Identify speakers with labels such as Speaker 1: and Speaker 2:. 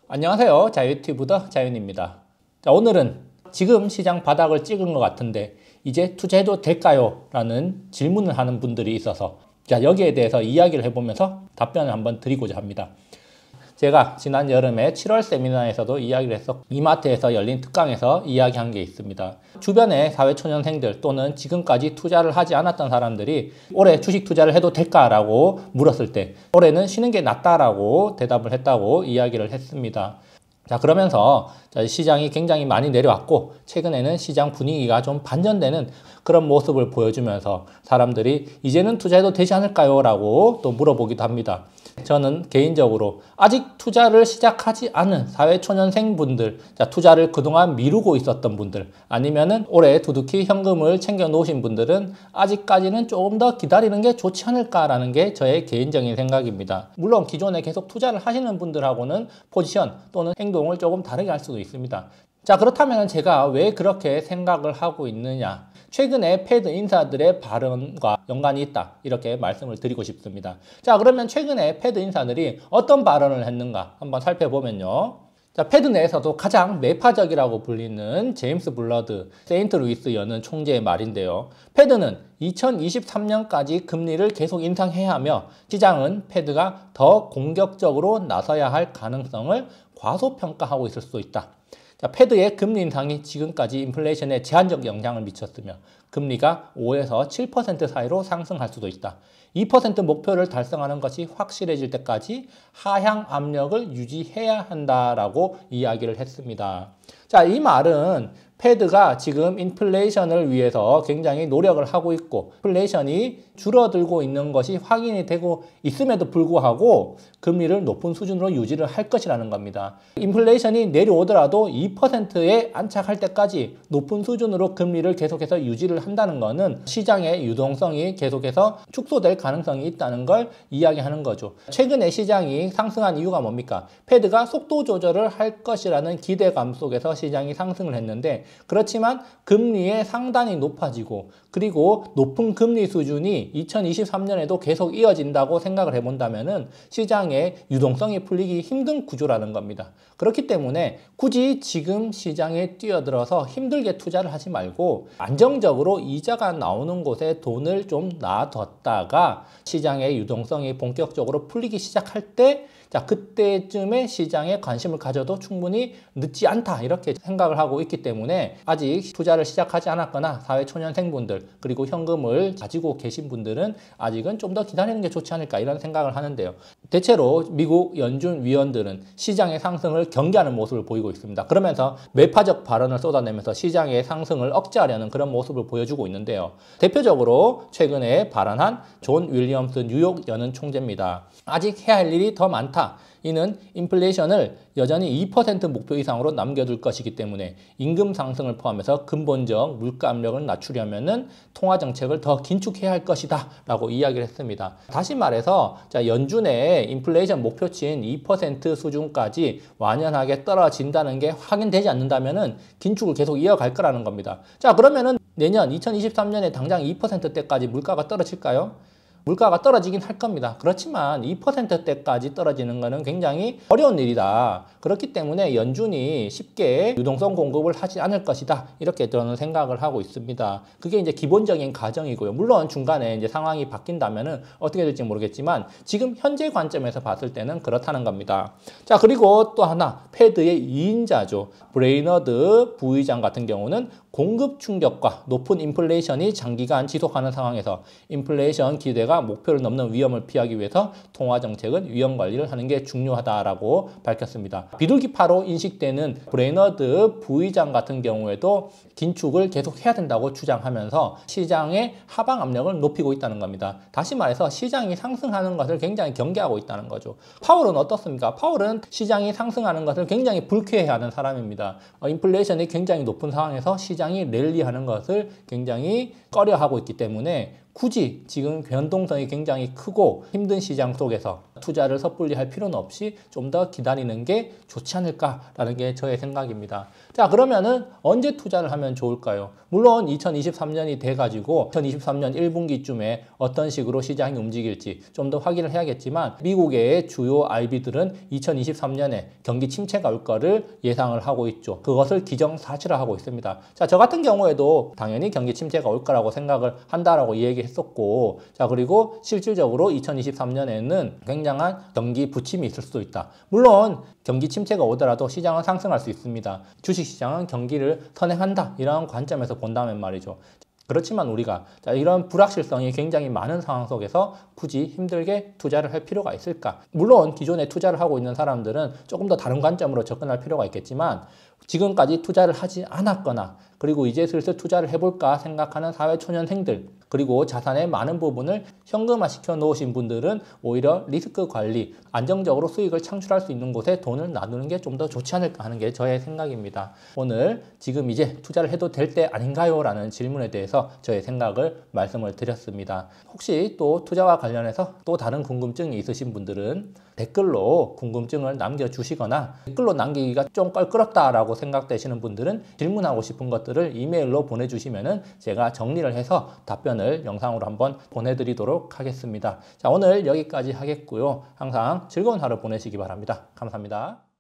Speaker 1: 안녕하세요. 자유튜브더 자윤입니다. 자, 오늘은 지금 시장 바닥을 찍은 것 같은데 이제 투자해도 될까요? 라는 질문을 하는 분들이 있어서 여기에 대해서 이야기를 해보면서 답변을 한번 드리고자 합니다. 제가 지난 여름에 7월 세미나에서도 이야기를 해서 이마트에서 열린 특강에서 이야기한 게 있습니다. 주변의 사회초년생들 또는 지금까지 투자를 하지 않았던 사람들이 올해 주식 투자를 해도 될까라고 물었을 때 올해는 쉬는 게 낫다라고 대답을 했다고 이야기를 했습니다. 자, 그러면서 시장이 굉장히 많이 내려왔고 최근에는 시장 분위기가 좀 반전되는 그런 모습을 보여주면서 사람들이 이제는 투자해도 되지 않을까요? 라고 또 물어보기도 합니다. 저는 개인적으로 아직 투자를 시작하지 않은 사회초년생분들, 투자를 그동안 미루고 있었던 분들, 아니면은 올해 두둑히 현금을 챙겨 놓으신 분들은 아직까지는 조금 더 기다리는 게 좋지 않을까라는 게 저의 개인적인 생각입니다. 물론 기존에 계속 투자를 하시는 분들하고는 포지션 또는 행동을 조금 다르게 할 수도 있습니다. 자, 그렇다면 제가 왜 그렇게 생각을 하고 있느냐? 최근에 패드 인사들의 발언과 연관이 있다, 이렇게 말씀을 드리고 싶습니다. 자, 그러면 최근에 패드 인사들이 어떤 발언을 했는가 한번 살펴보면요. 자, 패드 내에서도 가장 매파적이라고 불리는 제임스 블러드 세인트루이스 연은 총재의 말인데요. 패드는 2023년까지 금리를 계속 인상해야 하며 시장은 패드가 더 공격적으로 나서야 할 가능성을 과소평가하고 있을 수 있다. 자, 패드의 금리 인상이 지금까지 인플레이션에 제한적 영향을 미쳤으며 금리가 5에서 7% 사이로 상승할 수도 있다. 2% 목표를 달성하는 것이 확실해질 때까지 하향 압력을 유지해야 한다라고 이야기를 했습니다. 자, 이 말은 패드가 지금 인플레이션을 위해서 굉장히 노력을 하고 있고 인플레이션이 줄어들고 있는 것이 확인이 되고 있음에도 불구하고 금리를 높은 수준으로 유지를 할 것이라는 겁니다. 인플레이션이 내려오더라도 2%에 안착할 때까지 높은 수준으로 금리를 계속해서 유지를 한다는 것은 시장의 유동성이 계속해서 축소될 가능성이 있다는 걸 이야기하는 거죠. 최근에 시장이 상승한 이유가 뭡니까? 패드가 속도 조절을 할 것이라는 기대감 속에서 시장이 상승을 했는데 그렇지만 금리의 상단이 높아지고 그리고 높은 금리 수준이 2023년에도 계속 이어진다고 생각을 해본다면은 시장의 유동성이 풀리기 힘든 구조라는 겁니다. 그렇기 때문에 굳이 지금 시장에 뛰어들어서 힘들게 투자를 하지 말고 안정적으로 이자가 나오는 곳에 돈을 좀 놔뒀다가 시장의 유동성이 본격적으로 풀리기 시작할 때 그때쯤에 시장에 관심을 가져도 충분히 늦지 않다, 이렇게 생각을 하고 있기 때문에 아직 투자를 시작하지 않았거나 사회초년생분들 그리고 현금을 가지고 계신 분들은 아직은 좀 더 기다리는 게 좋지 않을까, 이런 생각을 하는데요. 대체로 미국 연준 위원들은 시장의 상승을 경계하는 모습을 보이고 있습니다. 그러면서 매파적 발언을 쏟아내면서 시장의 상승을 억제하려는 그런 모습을 보여주고 있는데요. 대표적으로 최근에 발언한 존 윌리엄스 뉴욕 연은 총재입니다. 아직 해야 할 일이 더 많다. 이는 인플레이션을 여전히 2% 목표 이상으로 남겨둘 것이기 때문에 임금 상승을 포함해서 근본적 물가 압력을 낮추려면은 통화 정책을 더 긴축해야 할 것이다 라고 이야기를 했습니다. 다시 말해서 연준의 인플레이션 목표치인 2% 수준까지 완연하게 떨어진다는 게 확인되지 않는다면은 긴축을 계속 이어갈 거라는 겁니다. 자, 그러면은 내년 2023년에 당장 2%대까지 물가가 떨어질까요? 물가가 떨어지긴 할 겁니다. 그렇지만 2%대까지 떨어지는 것은 굉장히 어려운 일이다. 그렇기 때문에 연준이 쉽게 유동성 공급을 하지 않을 것이다, 이렇게 저는 생각을 하고 있습니다. 그게 이제 기본적인 가정이고요. 물론 중간에 이제 상황이 바뀐다면은 어떻게 될지 모르겠지만 지금 현재 관점에서 봤을 때는 그렇다는 겁니다. 자, 그리고 또 하나, 패드의 2인자죠. 브레이너드 부의장 같은 경우는 공급 충격과 높은 인플레이션이 장기간 지속하는 상황에서 인플레이션 기대가 목표를 넘는 위험을 피하기 위해서 통화정책은 위험 관리를 하는 게 중요하다라고 밝혔습니다. 비둘기파로 인식되는 브레이너드 부의장 같은 경우에도 긴축을 계속 해야 된다고 주장하면서 시장의 하방 압력을 높이고 있다는 겁니다. 다시 말해서 시장이 상승하는 것을 굉장히 경계하고 있다는 거죠. 파월은 어떻습니까? 파월은 시장이 상승하는 것을 굉장히 불쾌해하는 사람입니다. 인플레이션이 굉장히 높은 상황에서 시장이 랠리하는 것을 굉장히 꺼려하고 있기 때문에 굳이 지금 변동성이 굉장히 크고 힘든 시장 속에서 투자를 섣불리 할 필요는 없이 좀 더 기다리는 게 좋지 않을까라는 게 저의 생각입니다. 자, 그러면은 언제 투자를 하면 좋을까요? 물론 2023년이 돼가지고 2023년 1분기쯤에 어떤 식으로 시장이 움직일지 좀 더 확인을 해야겠지만 미국의 주요 IB들은 2023년에 경기 침체가 올 거를 예상을 하고 있죠. 그것을 기정사실화하고 있습니다. 자, 저 같은 경우에도 당연히 경기 침체가 올 거라고 생각을 한다라고 얘기했었고, 자, 그리고 실질적으로 2023년에는 굉장한 경기 부침이 있을 수도 있다. 물론 경기 침체가 오더라도 시장은 상승할 수 있습니다. 주식시장은 경기를 선행한다, 이런 관점에서 본다면 말이죠. 그렇지만 우리가 이런 불확실성이 굉장히 많은 상황 속에서 굳이 힘들게 투자를 할 필요가 있을까? 물론 기존에 투자를 하고 있는 사람들은 조금 더 다른 관점으로 접근할 필요가 있겠지만, 지금까지 투자를 하지 않았거나 그리고 이제 슬슬 투자를 해볼까 생각하는 사회초년생들, 그리고 자산의 많은 부분을 현금화 시켜 놓으신 분들은 오히려 리스크 관리, 안정적으로 수익을 창출할 수 있는 곳에 돈을 놔두는 게 좀 더 좋지 않을까 하는 게 저의 생각입니다. 오늘 지금 이제 투자를 해도 될 때 아닌가요? 라는 질문에 대해서 저의 생각을 말씀을 드렸습니다. 혹시 또 투자와 관련해서 또 다른 궁금증이 있으신 분들은 댓글로 궁금증을 남겨주시거나, 댓글로 남기기가 좀 껄끄럽다라고 생각되시는 분들은 질문하고 싶은 것들을 이메일로 보내주시면은 제가 정리를 해서 답변을 영상으로 한번 보내드리도록 하겠습니다. 자, 오늘 여기까지 하겠고요. 항상 즐거운 하루 보내시기 바랍니다. 감사합니다.